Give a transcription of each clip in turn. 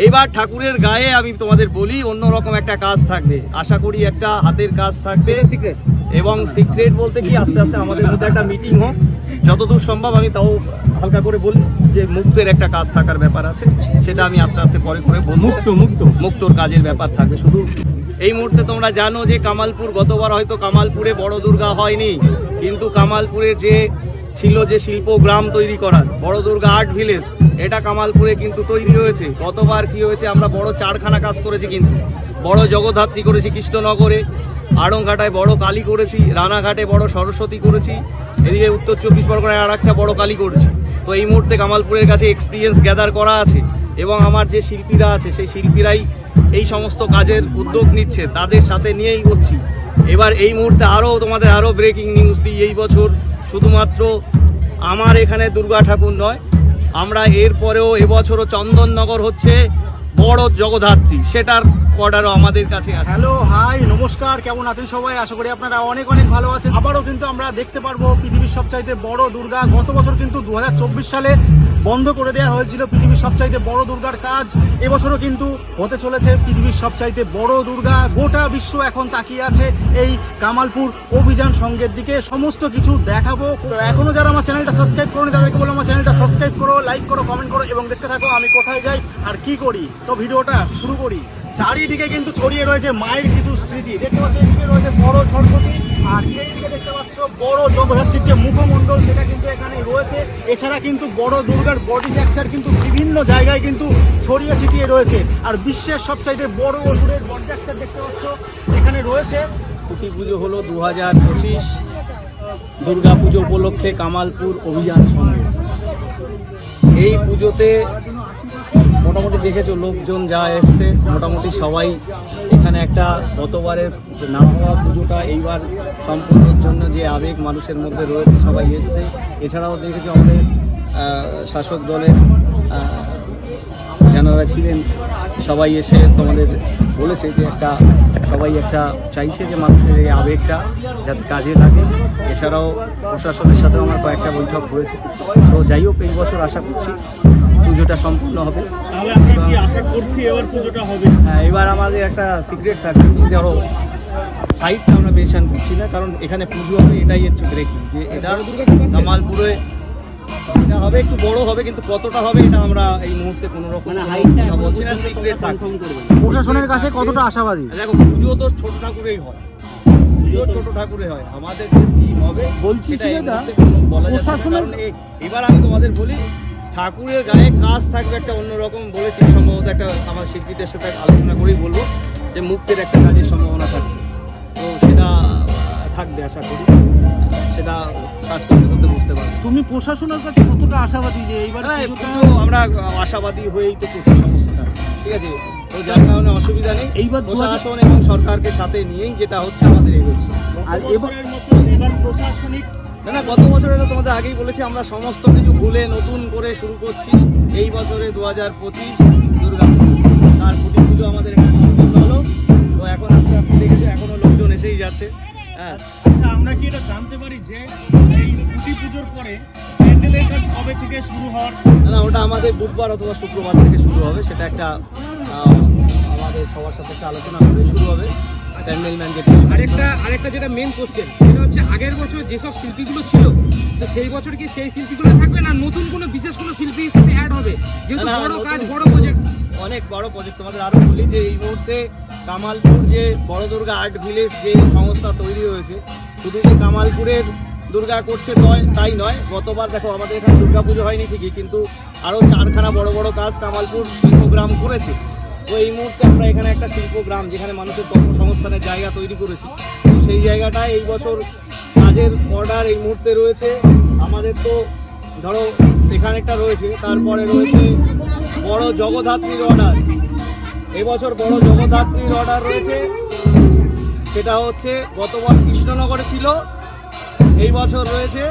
এইবার ঠাকুরের গায়ে আমি তোমাদের বলি অন্যরকম একটা কাজ থাকবে, আশা করি একটা হাতের কাজ থাকবে সিক্রেট। এবং সিক্রেট বলতে কি, আস্তে আস্তে আমাদের মধ্যে একটা মিটিং হোক, যতদূর সম্ভব আমি তাও হালকা করে বলি যে মুক্তের একটা কাজ থাকার ব্যাপার আছে, সেটা আমি আস্তে আস্তে পরে করে বলবো। মুক্তর কাজের ব্যাপার থাকবে। শুধু এই মুহূর্তে তোমরা জানো যে কামালপুর, গতবার হয়তো কামালপুরে বড় দুর্গা হয়নি, কিন্তু কামালপুরে যে ছিল যে শিল্প গ্রাম তৈরি করার বড় দুর্গা আর্ট ভিলেজ, এটা কামালপুরে কিন্তু তৈরি হয়েছে। গতবার কি হয়েছে, আমরা বড় চারখানা কাজ করেছি, কিন্তু বড় জগদ্ধাত্রী করেছি কৃষ্ণনগরে, আড়ংঘাটায় বড় কালী করেছি, রানাঘাটে বড় সরস্বতী করেছি, এদিকে উত্তর 24 পরগনায় আর একটা বড় কালী করেছি। তো এই মুহূর্তে কামালপুরের কাছে এক্সপিরিয়েন্স গ্যাদার করা আছে, এবং আমার যে শিল্পীরা আছে সেই শিল্পীরাই এই সমস্ত কাজের উদ্যোগ নিচ্ছে, তাদের সাথে নিয়েই করছি। এবার এই মুহূর্তে তোমাদের আরও ব্রেকিং নিউজ দিই। এই বছর শুধুমাত্র আমার এখানে দুর্গা ঠাকুর নয়, আমরা এরপরেও এবছরও চন্দননগর হচ্ছে বড় জগদ্ধাত্রী, সেটার অর্ডারও আমাদের কাছে আছে। হ্যালো, হাই, নমস্কার, কেমন আছেন সবাই? আশা করি আপনারা অনেক অনেক ভালো আছেন। আবারও কিন্তু আমরা দেখতে পারবো পৃথিবীর সবচাইতে বড় দুর্গা। গত বছর কিন্তু 2024 সালে বন্ধ করে দেওয়া হয়েছিল পৃথিবীর সবচাইতে বড় দুর্গার কাজ। এবছরও কিন্তু হতে চলেছে পৃথিবীর সবচাইতে বড় দুর্গা। গোটা বিশ্ব এখন তাকিয়ে আছে এই কামালপুর অভিযান সঙ্গের দিকে। সমস্ত কিছু দেখাবো। এখনো যারা আমার চ্যানেলটা সাবস্ক্রাইব করোনি তাদেরকে বলো আমার চ্যানেলটা সাবস্ক্রাইব করো, লাইক করো, কমেন্ট করো এবং দেখতে থাকো আমি কোথায় যাই আর কি করি। তো ভিডিওটা শুরু করি। চারিদিকে কিন্তু ছড়িয়ে রয়েছে মায়ের কিছু স্মৃতি। দেখতে পাচ্ছ এদিকে রয়েছে বড় সরস্বতী, আর এইদিকে দেখতে পাচ্ছ বড় জগদ্ধাত্রীর যে মুখমণ্ডল সেটা কিন্তু এখানে রয়েছে। এছাড়া কিন্তু বড় দুর্গার বডি স্ট্রাকচার কিন্তু বিভিন্ন জায়গায় কিন্তু ছড়িয়ে ছিটিয়ে রয়েছে। আর বিশ্বের সবচাইতে বড় অসুরের বডি স্ট্রাকচার দেখতে পাচ্ছ এখানে রয়েছে। খুঁটি পুজো হলো 2025 দুর্গা পুজো উপলক্ষে কামালপুর অভিযান সঙ্গে। এই পুজোতে মোটামুটি দেখেছো লোকজন যা এসছে, মোটামুটি সবাই এখানে একটা গতবারের না হওয়া পুজোটা এইবার সম্পূর্ণের জন্য যে আবেগ মানুষের মধ্যে রয়েছে, সবাই এসছে। এছাড়াও দেখেছো আমাদের শাসক দলের যারা ছিলেন সবাই এসে তোমাদের বলেছে যে সবাই চাইছে যে মানুষের এই আবেগটা যাতে কাজে লাগে। এছাড়াও প্রশাসনের সাথেও আমার কয়েকটা বৈঠক হয়েছে। তো যাই হোক, এই বছর আশা করছি পুজোটা সম্পূর্ণ হবে। হ্যাঁ, এবার আমাদের একটা সিক্রেট থাকবে, ধরো হাইটটা আমরা মেনশন করছি না, কারণ এখানে পুজো হবে, এটাই হচ্ছে ব্রেকিং, যে এটা কামালপুরে এটা হবে, একটু বড় হবে, কিন্তু কতটা হবে এটা আমরা এই মুহূর্তে কোনো রকম বলছি না, সিক্রেট থাকবে। প্রশাসনের কাছে কতটা আশাবাদী? দেখো, পুজো তো ছোট ঠাকুরেই হয়, ছোট ঠাকুরে হয়, আমাদের যে থিম হবে বলছি এবার আমি তোমাদের বলি, ঠাকুরের গায়ে কাজ থাকবে একটা অন্যরকম বলেছি। সম্ভবত একটা আমার শিল্পীদের সাথে আলোচনা করেই বলবো যে মুক্তের একটা কাজের সম্ভাবনা থাকছে, তো সেটা থাকবে আশা করি, সেটা কাজ করতে করতে বুঝতে পারবো। তুমি প্রশাসনের কাছে কতটা আশাবাদী যে এইবার? আমরা আশাবাদী হয়েই তো করছি সমস্যাটা, ঠিক আছে? তো যার কারণে অসুবিধা নেই। এইবার প্রশাসন এবং সরকারকে সাথে নিয়েই যেটা হচ্ছে আমাদের এগোচ্ছে। আর এবার প্রশাসনিক না, গত বছরে তো তোমাদের আগেই বলেছি, আমরা সমস্ত কিছু ভুলে নতুন করে শুরু করছি এই বছরে 2025 দুর্গা পুজো। তার খুঁটি পুজো আমাদের এখানে সম্পূর্ণ হলো। তো এখন আস্তে আস্তে দেখেছি এখনো লোকজন এসেই যাচ্ছে। হ্যাঁ, আচ্ছা, আমরা কি এটা জানতে পারি যে এই খুঁটি পুজোর পরে প্যান্ডেলের কাজ কবে থেকে শুরু হওয়ার? না, ওটা আমাদের বুধবার অথবা শুক্রবার থেকে শুরু হবে। সেটা একটা আমাদের সবার সাথে একটা আলোচনা করে শুরু হবে। আরেকটা যেটা মেন কোশ্চেন, সেটা হচ্ছে আগের বছর যেসব শিল্পীগুলো ছিল, তো সেই বছর কি সেই শিল্পীগুলো থাকবে না নতুন কোনো বিশেষ কোনো শিল্পীর সাথে অ্যাড হবে? যেহেতু বড় কাজ, বড় প্রজেক্ট, অনেক বড় প্রজেক্ট। তোমাদের আরও বলি যে এই মুহূর্তে কামালপুর যে বড় দুর্গা আর্ট ভিলেজ যে সংস্থা তৈরি হয়েছে, শুধু যে কামালপুরের দুর্গা করছে তাই নয়। গতবার দেখো আমাদের এখানে দুর্গা পুজো হয়নি ঠিকই, কিন্তু আরও 4খানা বড় বড় কাজ কামালপুর শিল্পগ্রাম করেছে। তো এই মুহূর্তে আমরা এখানে একটা শিল্পগ্রাম, যেখানে মানুষের কর্মসংস্থানের জায়গা তৈরি করেছি, তো সেই জায়গাটায় এই বছর কাজের অর্ডার এই মুহূর্তে রয়েছে আমাদের। তো ধরো এখানে একটা রয়েছে, তারপরে রয়েছে বড় জগদ্ধাত্রীর অর্ডার। এবছর বড় জগদ্ধাত্রীর অর্ডার রয়েছে, সেটা হচ্ছে গতবার কৃষ্ণনগরে ছিল, এই বছর রয়েছে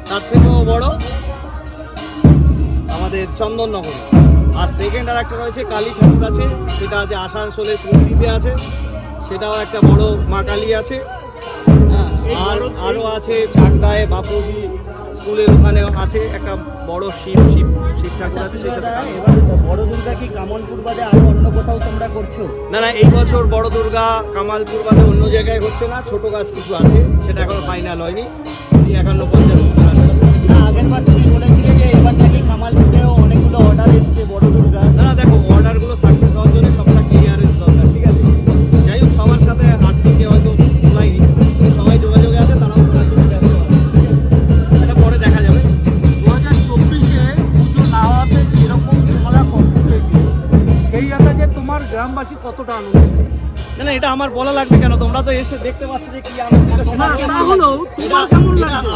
তার থেকেও বড় আমাদের চন্দননগরে। আর সেকেন্ড আর একটা রয়েছে কালী ঠাকুর আছে, সেটা আছে আসানসোলের কুর্তিতে আছে, সেটাও একটা বড় মা কালী আছে। আর আরও আছে চাকদায় বাপুজি স্কুলের ওখানে আছে একটা বড় শিব ঠাকুর আছে, সেই সাথে এবার বড় দুর্গা কি কামালপুর বাদে আরো অন্য কোথাও তোমরা করছো? না এই বছর বড় দুর্গা কামালপুর বাদে অন্য জায়গায় হচ্ছে না, ছোট গাছ কিছু আছে, সেটা এখনো ফাইনাল হয়নি। 51-50 না, আগের বার তুমি বলেছিলে যে এবার নাকি কামালপুরেও অনেকগুলো অর্ডার এসছে বড় দুর্গা। না দেখো, অর্ডারগুলো সাকসেস হওয়ার জন্য সবটা ক্লিয়ারেন্স দরকার, ঠিক আছে? যাই হোক, সবার সাথে আর্থিকে হয়তো বলাইনি, কিন্তু সবাই যোগাযোগে আছে, তারাও করার জন্য ব্যস্ত আছে। এটা পরে দেখা যাবে। 2024-এ পুজো না হওয়াতে যেরকম তোমরা কষ্ট পেয়েছিল, সেই আন্দাজে তোমার গ্রামবাসী কতটা আনন্দ? না এটা আমার বলা লাগবে কেন? তোমরা তো এসে দেখতে পাচ্ছ যে কি আনন্দিত সবার কাছে। হলেও তোমার এটা- কেমন এটা লাগছে?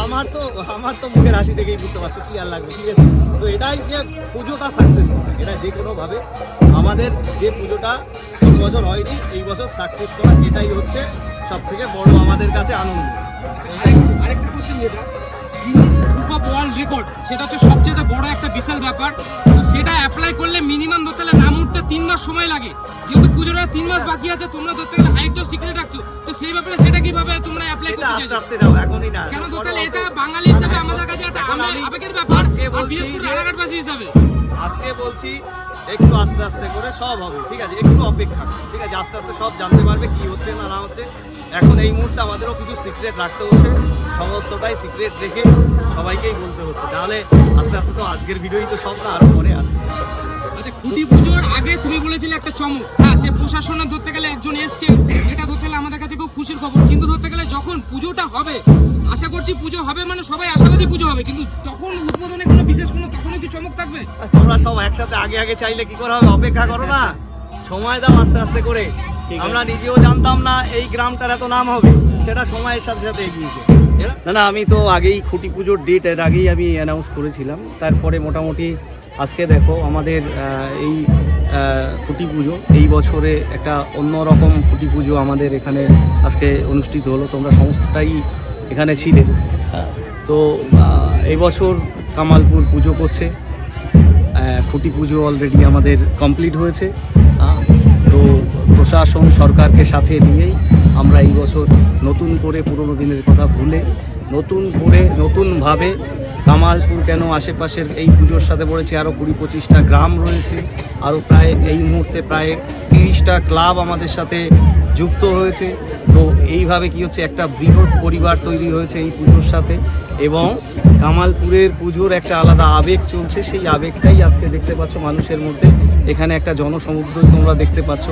আমার তো মুখের হাসি দেখেই বুঝতে পারছো কি আর লাগবে, ঠিক আছে? তো এটাই যে পুজোটা সাকসেস করা, এটা যে কোনো ভাবে আমাদের যে পুজোটা গত বছর হয়নি, এই বছর সাকসেস করা, এটাই হচ্ছে সব থেকে বড় আমাদের কাছে আনন্দ। আরেকটা কোশ্চেন, যেটা বুক অফ ওয়ার্ল্ড রেকর্ড, সেটা হচ্ছে সবচেয়ে বড় একটা বিশাল ব্যাপার। তো সেটা অ্যাপ্লাই করলে মিনিমাম ধরতে গেলে নাম উঠতে 3 মাস সময় লাগে। যেহেতু পুজোর 3 মাস বাকি আছে, তোমরা ধরতে গেলে হাইটটাও সিক্রেট রাখছো, তো সেই ব্যাপারে সেটা কিভাবে তোমরা অ্যাপ্লাই সেটা করতে আস্তে চাইছো? আস্তে দাও, এখনই না। কেন ধরতে গেলে এটা বাঙালি হিসেবে আমাদের কাছে একটা এখন আমি আবেগের ব্যাপার, আজকে আর বলছি বিশেষ করে যে- রানাঘাটবাসী হিসাবে। আজকে বলছি একটু আস্তে আস্তে করে সব হবে, ঠিক আছে? একটু অপেক্ষা, ঠিক আছে? আস্তে আস্তে সব জানতে পারবে কি হচ্ছে না হচ্ছে। এখন এই মুহূর্তে আমাদেরও কিছু সিক্রেট রাখতে হচ্ছে, সমস্তটাই সিক্রেট রেখে সবাইকেই বলতে হচ্ছে, তাহলে আস্তে আস্তে তো আজকের ভিডিওই তো সব না, আরো পরে আছে। আচ্ছা, খুঁটি পুজোর আগে তুমি বলেছিলে একটা চমক, হ্যাঁ, সে প্রশাসনের ধরতে গেলে একজন এসছে, এটা ধরতে গেলে আমাদের কাছে খুব খুশির খবর। কিন্তু ধরতে গেলে যখন পুজোটা হবে, আশা করছি পুজো হবে মানে সবাই আশাবাদী পুজো হবে, কিন্তু তখন উদ্বোধনে কোনো বিশেষ কোনো তখনও কি চমক থাকবে? আর তোমরা সব একসাথে আগে চাইলে কি করে হবে? অপেক্ষা করো না, সময় দাও আস্তে আস্তে করে। আমরা নিজেও জানতাম না এই গ্রামটার এত নাম হবে, সেটা সময়ের সাথে সাথে এগিয়েছে। না আমি তো আগেই খুঁটি পুজোর ডেট এর আগেই আমি অ্যানাউন্স করেছিলাম। তারপরে মোটামুটি আজকে দেখো আমাদের এই খুঁটি পুজো, এই বছরে একটা অন্যরকম খুঁটি পুজো আমাদের এখানে আজকে অনুষ্ঠিত হলো। তোমরা সমস্তটাই এখানে ছিলে। তো এই বছর কামালপুর পুজো করছে, খুঁটি পুজো অলরেডি আমাদের কমপ্লিট হয়েছে। তো প্রশাসন সরকারকে সাথে নিয়েই আমরা এই বছর নতুন করে পুরনো দিনের কথা ভুলে নতুনভাবে কামালপুর কেন আশেপাশের এই পুজোর সাথে পড়েছে আরও 20-25টা গ্রাম রয়েছে, আরও প্রায় এই মুহূর্তে প্রায় 30টা ক্লাব আমাদের সাথে যুক্ত হয়েছে। তো এইভাবে কি হচ্ছে, একটা বৃহৎ পরিবার তৈরি হয়েছে এই পুজোর সাথে, এবং কামালপুরের পুজোর একটা আলাদা আবেগ চলছে। সেই আবেগটাই আজকে দেখতে পাচ্ছ মানুষের মধ্যে। এখানে একটা জনসমুদ্রই তোমরা দেখতে পাচ্ছ,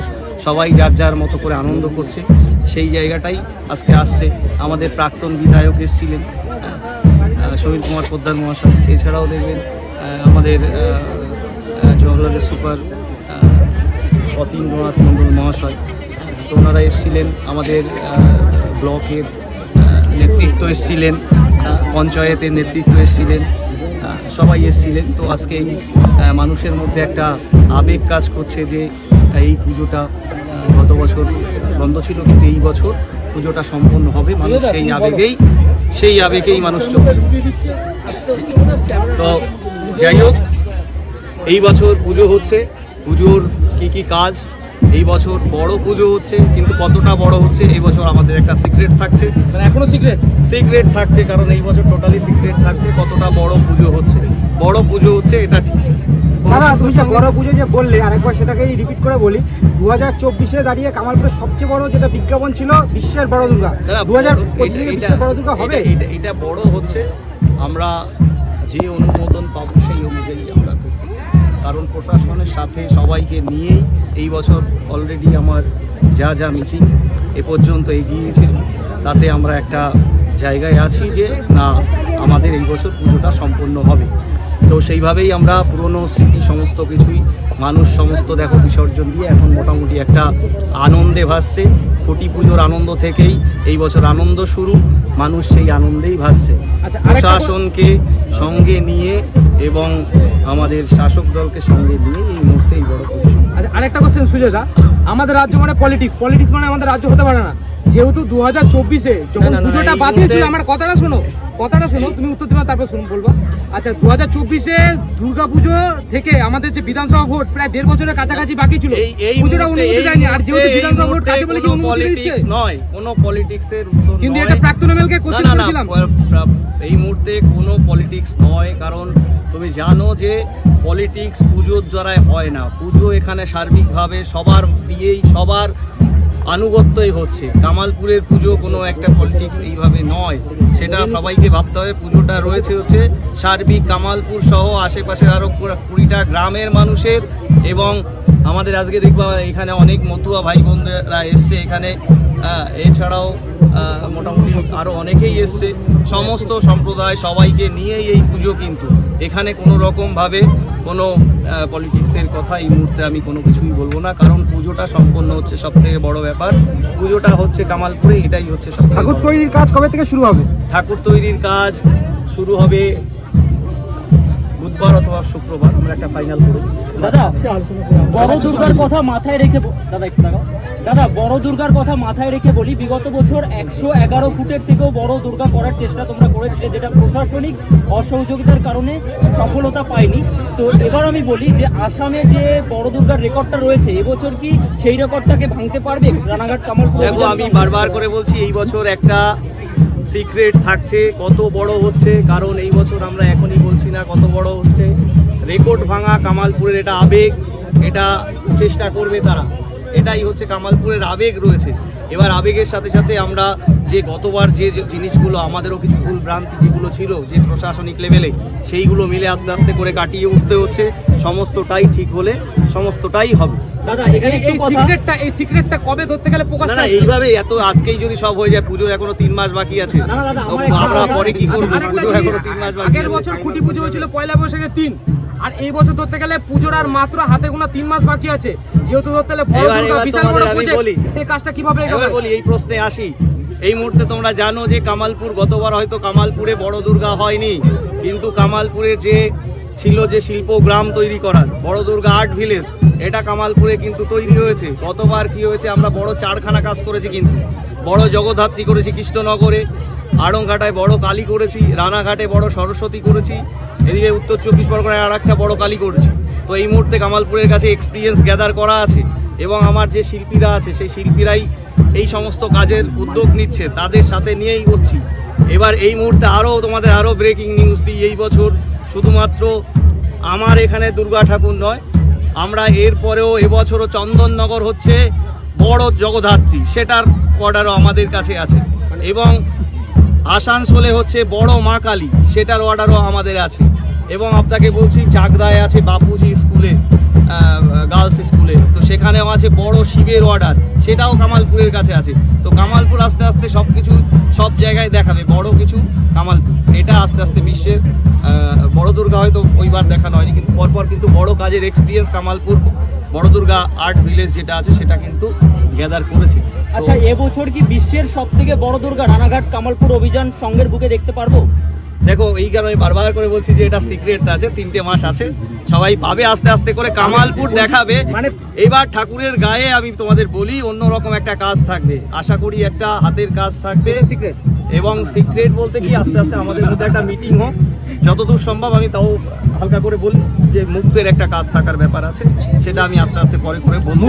সবাই যার যার মতো করে আনন্দ করছে। সেই জায়গাটাই আজকে আসছে। আমাদের প্রাক্তন বিধায়ক এসেছিলেন সমীর কুমার পোদ্দার মহাশয়, এছাড়াও দেখবেন আমাদের জওহরলালের সুপার অতীন্দ্রনাথ মণ্ডল মহাশয়, তো ওনারা এসেছিলেন। আমাদের ব্লকের নেতৃত্ব এসেছিলেন, পঞ্চায়েতের নেতৃত্ব এসেছিলেন, সবাই এসেছিলেন। তো আজকে এই মানুষের মধ্যে একটা আবেগ কাজ করছে যে এই পুজোটা গত বছর বন্ধ ছিল, কিন্তু এই বছর পুজোটা সম্পন্ন হবে। মানুষ সেই আবেগেই মানুষ চলছে। তো যাই হোক, এই বছর পুজো হচ্ছে, পুজোর কি কাজ, এই বছর বড় পুজো হচ্ছে, কিন্তু কতটা বড় হচ্ছে এই বছর আমাদের একটা সিক্রেট থাকছে, মানে এখনো সিক্রেট থাকছে, কারণ এই বছর টোটালি সিক্রেট থাকছে। কতটা বড় পুজো হচ্ছে এটা ঠিক। দাদা, তুমি যে বড় পুজো যে বললে, আরেকবার সেটাকেই রিপিট করে বলি। 2024-এ দাঁড়িয়ে কামালপুরের সবচেয়ে বড় যেটা বিজ্ঞাপন ছিল বিশ্বের বড় দুর্গা, 2025-এ বিশ্বের বড় দুর্গা হবে। এটা বড় হচ্ছে, আমরা যে অনুমোদন পাবো সেই অনুযায়ী আমরা করব, কারণ প্রশাসনের সাথে সবাইকে নিয়েই এই বছর অলরেডি আমার যা মিটিং এ পর্যন্ত এগিয়েছে, তাতে আমরা একটা জায়গায় আছি যে না, আমাদের এই বছর পুজোটা সম্পন্ন হবে। তো সেইভাবেই আমরা পুরনো স্মৃতি সমস্ত কিছুই মানুষ সমস্ত দেখো বিসর্জন দিয়ে এখন মোটামুটি একটা আনন্দে ভাসছে। খুঁটি পুজোর আনন্দ থেকেই এই বছর আনন্দ শুরু, মানুষ সেই আনন্দেই ভাসছে। প্রশাসনকে সঙ্গে নিয়ে এবং আমাদের শাসক দলকে সঙ্গে নিয়ে এই মুহূর্তে এই বড় পুজো। আরেকটা কোশ্চেন সুজয়দা, আমাদের রাজ্য মানে পলিটিক্স মানে আমাদের রাজ্য হতে পারে না। যেহেতু 2024-এ যখন পুজোটা বাতিল ছিল, আমার কথাটা শোনো, কথাটা শোনো, তুমি উত্তর দিবা তারপর শুনুন বলবো। আচ্ছা, 2024-এ দুর্গাপুজো থেকে আমাদের যে বিধানসভা ভোট প্রায় 1.5 বছরের কাছাকাছি বাকি ছিল, পুজোটা অনুমতি দেয়নি। আর যেহেতু বিধানসভা ভোট কাছে বলে কি অনুমতি দিচ্ছে নয়, কোনো পলিটিক্সের উত্তর কিন্তু নয়। এটা প্রাক্তন এমএলকে কোশ্চেন করেছিলাম। এই মুহূর্তে কোনো পলিটিক্স নয়, কারণ তুমি জানো যে পলিটিক্স পুজোর দ্বারাই হয় না। পুজো এখানে সার্বিকভাবে সবার দিয়েই সবার আনুগত্যই হচ্ছে। কামালপুরের পুজো কোনো একটা পলিটিক্স এইভাবে নয়, সেটা সবাইকে ভাবতে হবে। পুজোটা রয়েছে হচ্ছে সার্বিক কামালপুর সহ আশেপাশের আরও 20টা গ্রামের মানুষের, এবং আমাদের আজকে দেখবা এখানে অনেক মতুয়া ভাই বোনরা এসছে এখানে, এছাড়াও মোটামুটি আরও অনেকেই এসছে। সমস্ত সম্প্রদায় সবাইকে নিয়েই এই পুজো, কিন্তু এখানে কোনো রকমভাবে কোনো পলিটিক্সের কথা এই মুহূর্তে আমি কোনো কিছুই বলবো না, কারণ পুজোটা সম্পন্ন হচ্ছে সবথেকে বড় ব্যাপার। পুজোটা হচ্ছে কামালপুরে, এটাই হচ্ছে ঠাকুর তৈরির কাজ কবে থেকে শুরু হবে? ঠাকুর তৈরির কাজ শুরু হবে বুধবার অথবা শুক্রবার, আমরা একটা ফাইনাল করব। দাদা বড় দুর্গার কথা মাথায় রেখে দাদা একটু দাঁড়াও। দাদা বড় দুর্গার কথা মাথায় রেখে বলি, বিগত বছর 111 ফুটের থেকেও বড় দুর্গা করার চেষ্টা তোমরা করেছিলে, যেটা প্রশাসনিক অসহযোগিতার কারণে সফলতা পায়নি। তো এবার আমি বলি যে আসামে যে বড় দুর্গার রেকর্ডটা রয়েছে, এবছর কি সেই রেকর্ডটাকে ভাঙতে পারবে রানাঘাট কামালপুর? দেখো, আমি বারবার করে বলছি এই বছর একটা সিক্রেট থাকছে কত বড় হচ্ছে, কারণ এই বছর আমরা এখনই বলছি না কত বড় হচ্ছে। রেকর্ড ভাঙা কামালপুরের এটা আবেগ, এটা চেষ্টা করবে তারা, এটাই হচ্ছে কামালপুরের আবেগ রয়েছে। এবার আবেগের সাথে সাথে আমরা যে গতবার যে জিনিসগুলো আমাদেরও কিছু ভুল ভ্রান্তি যেগুলো ছিল যে প্রশাসনিক লেভেলে, সেইগুলো মিলে আস্তে আস্তে করে কাটিয়ে উঠতে হচ্ছে। সমস্তটাই ঠিক হলে সমস্তটাই হবে। দাদা এখানে এই সিক্রেটটা কবে ধরতে গেলে প্রকাশ না, এইভাবে এত আজকেই যদি সব হয়ে যায়, পুজোর এখনো 3 মাস বাকি আছে, না, দাদা, তো আমার আমরা পরে কি করবো? আরেকটা পুজোর জিনিস, এখনো 3 মাস বাকি আগের আছে। বছর খুঁটি পুজো হয়েছিল 1 বৈশাখে 3, আর এই বছর ধরতে গেলে পুজোর আর মাত্র হাতে গোনা 3 মাস বাকি আছে। যেহেতু ধরতে গেলে বড় এবার দুর্গা বিশাল বড় তোমাদের আমি প্রজেক্ট, বলি। সেই কাজটা কিভাবে এবার এগোবে? বলি, এই প্রশ্নে আসি। এই মুহূর্তে তোমরা জানো যে কামালপুর, গতবার হয়তো কামালপুরে বড় দুর্গা হয়নি, কিন্তু কামালপুরে যে ছিল যে শিল্প গ্রাম তৈরি করার বড় দুর্গা আর্ট ভিলেজ, এটা কামালপুরে কিন্তু তৈরি হয়েছে। গতবার কি হয়েছে, আমরা বড় 4খানা কাজ করেছি, কিন্তু বড় জগদ্ধাত্রী করেছি কৃষ্ণনগরে, আড়ংঘাটায় বড় কালী করেছি, রানাঘাটে বড় সরস্বতী করেছি, এদিকে উত্তর 24 পরগনায় আর একটা বড় কালী করেছি। তো এই মুহূর্তে কামালপুরের কাছে এক্সপিরিয়েন্স গ্যাদার করা আছে, এবং আমার যে শিল্পীরা আছে সেই শিল্পীরাই এই সমস্ত কাজের উদ্যোগ নিচ্ছে, তাদের সাথে নিয়েই করছি। এবার এই মুহূর্তে তোমাদের আরও ব্রেকিং নিউজ দিই। এই বছর শুধুমাত্র আমার এখানে দুর্গা ঠাকুর নয়, আমরা এরপরেও এবছরও চন্দননগর হচ্ছে বড় জগদ্ধাত্রী, সেটার অর্ডারও আমাদের কাছে আছে, এবং আসানসোলে হচ্ছে বড় মা কালী, সেটার অর্ডারও আমাদের আছে। এবং আপনাকে বলছি, চাকদায় আছে বাপুজি স্কুলে, গার্লস স্কুলে, তো সেখানেও আছে বড় শিবের অর্ডার, সেটাও কামালপুরের কাছে আছে। তো কামালপুর আস্তে আস্তে সব কিছু সব জায়গায় দেখাবে বড় কিছু কামালপুর। এটা আস্তে আস্তে বিশ্বের বড় দুর্গা হয়তো ওইবার দেখানো হয়নি, কিন্তু পরপর কিন্তু বড় কাজের এক্সপিরিয়েন্স কামালপুর বড় দুর্গা আর্ট ভিলেজ যেটা আছে সেটা কিন্তু গ্যাদার করেছে। আচ্ছা, এবছর কি বিশ্বের সব থেকে বড় দুর্গা রানাঘাট কামালপুর অভিযান সঙ্গের বুকে দেখতে পারবো? দেখো, এই কারণে বারবার করে বলছি যে এটা সিক্রেট আছে, 3টে মাস আছে, সবাই পাবে আস্তে আস্তে করে। কামালপুর দেখাবে, মানে এবার ঠাকুরের গায়ে আমি তোমাদের বলি অন্যরকম একটা কাজ থাকবে, আশা করি একটা হাতের কাজ থাকবে সিক্রেট। এবং সিক্রেট বলতে কি আস্তে আস্তে আমাদের মধ্যে একটা মিটিং হোক, যতদূর সম্ভব। আমি তাও হালকা করে বলি যে মুক্তের একটা কাজ থাকার ব্যাপার আছে, সেটা আমি আস্তে আস্তে পরে করে বলবো।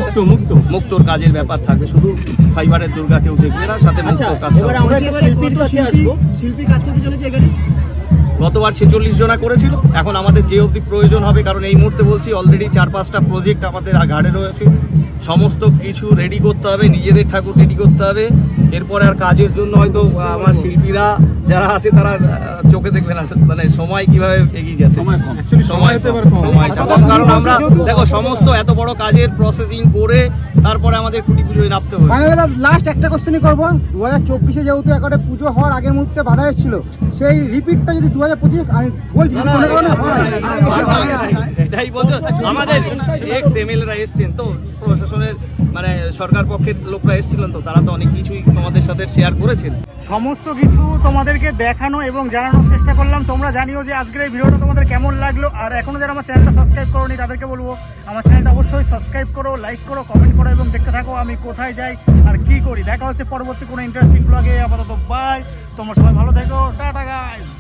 মুক্তর কাজের ব্যাপার থাকবে, শুধু ফাইবারের দুর্গা কেউ দেখবে না, সাথে আচ্ছা, মুক্তর কাজ এবার আমরা একটা শিল্পীর কাছে আসবো। শিল্পী কাজ করতে চলেছে এখানে। গতবার 46 জনা করেছিল, এখন আমাদের যে অবধি প্রয়োজন হবে, কারণ এই মুহূর্তে বলছি অলরেডি 4-5টা প্রজেক্ট আমাদের ঘাড়ে রয়েছে, সমস্ত কিছু রেডি করতে হবে, নিজেদের ঠাকুর রেডি করতে হবে। এরপরে আর কাজের জন্য হয়তো আমার শিল্পীরা যারা আছে তারা চোখে দেখবে না, মানে সময় কিভাবে এগিয়ে যাচ্ছে, সময়টা কম। কারণ আমরা দেখো সমস্ত এত বড় কাজের প্রসেসিং করে তারপরে আমাদের খুঁটি পুজোয় নামতে হবে। লাস্ট একটা কোশ্চেনই করবো, 2024-এ যেহেতু একটা পুজো হওয়ার আগের মুহূর্তে বাধা এসেছিল, সেই রিপিটটা যদি 2025 আমি বলছি এটাই বলছো, আমাদের এক্স এমএলএরা এসছেন, তো প্রশাসনের মানে সরকার পক্ষের লোকরা এসেছিলেন, তো তারা তো অনেক কিছুই তোমাদের সাথে শেয়ার করেছেন। সমস্ত কিছু তোমাদের তোমাদেরকে দেখানো এবং জানানোর চেষ্টা করলাম। তোমরা জানিও যে আজকের এই ভিডিওটা তোমাদের কেমন লাগলো। আর এখনো যারা আমার চ্যানেলটা সাবস্ক্রাইব করোনি তাদেরকে বলবো আমার চ্যানেলটা অবশ্যই সাবস্ক্রাইব করো, লাইক করো, কমেন্ট করো এবং দেখতে থাকো আমি কোথায় যাই আর কি করি। দেখা হচ্ছে পরবর্তী কোনো ইন্টারেস্টিং ব্লগে। আপাতত বাই, তোমরা সবাই ভালো থেকো, টাটা গাইস।